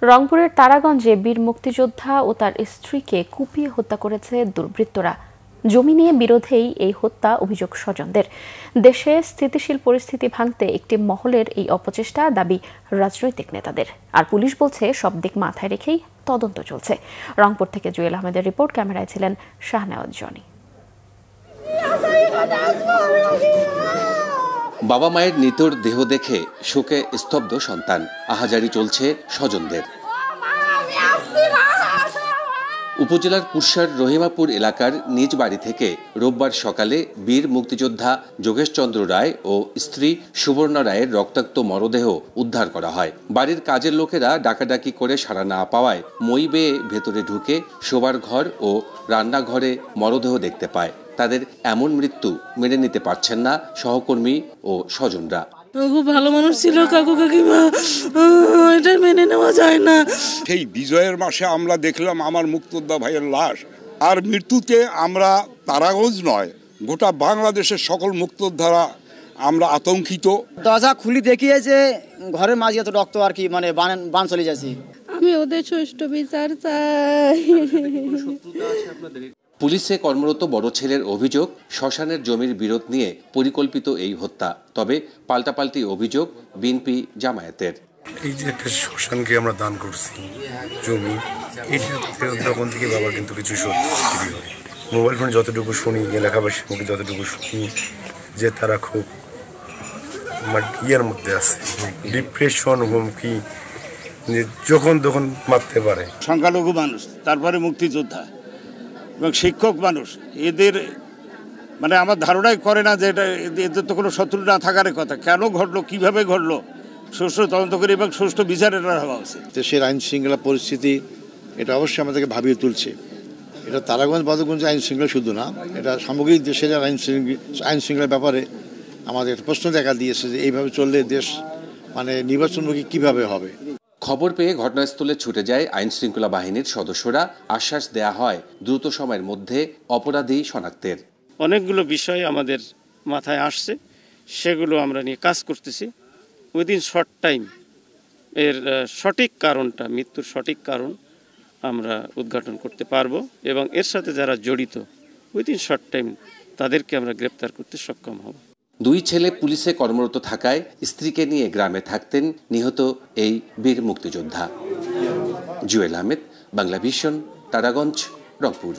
রংপুরের তারাগঞ্জে বীর মুক্তিযোদ্ধা ও তার স্ত্রীকে কুপিয়ে হত্যা করেছে দুর্বৃত্তরা। জমি নিয়ে বিরোধেই এই হত্যা অভিযোগ স্বজনদের। দেশে স্থিতিশীল পরিস্থিতি ভাঙতে একটি মহলের এই অপচেষ্টা দাবি রাজনৈতিক নেতাদের। আর পুলিশ বলছে সব দিক মাথায় রেখেই তদন্ত চলছে। রংপুর থেকে জুয়েল আহমেদের রিপোর্ট, ক্যামেরায় ছিলেন শাহনেওয়াজ জনি। বাবা মায়ের নিথর দেহ দেখে শোকে স্তব্ধ সন্তান, আহাজারি চলছে স্বজনদের। উপজেলার কুরসার রহিমাপুর এলাকার নিজ বাড়ি থেকে রোববার সকালে বীর মুক্তিযোদ্ধা যোগেশ চন্দ্র রায় ও স্ত্রী সুবর্ণা রায়ের রক্তাক্ত মরদেহ উদ্ধার করা হয়। বাড়ির কাজের লোকেরা ডাকাডাকি করে সাড়া না পাওয়ায় মই বেয়ে ভেতরে ঢুকে শোবার ঘর ও রান্নাঘরে মরদেহ দেখতে পায়। তাদের এমন মৃত্যু মেনে নিতে পারছেন না সহকর্মী ও স্বজনরা। খুব ভালো মানুষ ছিল কাকু কাকিমা, এটা মেনে নেওয়া যায় না। সেই বিজয়ের মাসে আমরা দেখলাম আমার মুক্তিযোদ্ধা ভাইয়ের লাশ, আর মৃত্যুতে আমরা তারাগঞ্জ নয় গোটা বাংলাদেশের সকল মুক্তিযোদ্ধারা আমরা আতঙ্কিত। দরজা খুলি দেখিয়ে যে ঘরের মাঝে এত রক্ত আর কি মানে বান চলে যাচ্ছে। আমি ওদের সুষ্ঠু বিচার চাই। পুলিশে কর্মরত বড় ছেলের অভিযোগ, শ্মশানের জমির বিরোধ নিয়ে পরিকল্পিত এই হত্যা। তবে পাল্টাপাল্টি অভিযোগ বিএনপি জামায়াতের। এই যে একটা শ্মশানকে আমরা দান করছি জমি, তখন থেকে বাবার কিন্তু কিছু সত্যি হয়। মোবাইল ফোনে যতটুকু শুনি, এলাকাবাসীর মুখে যতটুকু শুনি যে তারা খুব ইয়ের মধ্যে আছে, ডিপ্রেশন, হুমকি, যখন তখন মারতে পারে। সংখ্যালঘু মানুষ, তারপরে মুক্তিযোদ্ধা এবং শিক্ষক মানুষ, এদের মানে আমার ধারণাই করে না যে এটা এদের তো কোনো শত্রু না থাকার কথা। কেন ঘটলো, কিভাবে ঘটলো, সুষ্ঠু তদন্ত করে এবং সুষ্ঠু বিচারের হওয়া উচিত। দেশের আইন শৃঙ্খলা পরিস্থিতি এটা অবশ্যই আমাদেরকে ভাবিয়ে তুলছে। এটা তারাগঞ্জ বাদগঞ্জে আইন শৃঙ্খলা শুধু না, এটা সামগ্রিক দেশের আইন শৃঙ্খলার ব্যাপারে আমাদের প্রশ্ন দেখা দিয়েছে যে এইভাবে চললে দেশ মানে নির্বাচনমুখী কিভাবে হবে। খবর পেয়ে ঘটনাস্থলে ছুটে যায় আইন শৃঙ্খলা বাহিনীর সদস্যরা। আশ্বাস দেয়া হয় দ্রুত সময়ের মধ্যে অপরাধী শনাক্তের। অনেকগুলো বিষয় আমাদের মাথায় আসছে, সেগুলো আমরা নিয়ে কাজ করতেছি। উইদিন শর্ট টাইম এর সঠিক কারণটা, মৃত্যুর সঠিক কারণ আমরা উদ্ঘাটন করতে পারবো এবং এর সাথে যারা জড়িত উইদিন শর্ট টাইম তাদেরকে আমরা গ্রেপ্তার করতে সক্ষম হব। দুই ছেলে পুলিশে কর্মরত থাকায় স্ত্রীকে নিয়ে গ্রামে থাকতেন নিহত এই বীর মুক্তিযোদ্ধা। জুয়েল আহমেদ, বাংলা ভিশন, তারাগঞ্জ, রংপুর।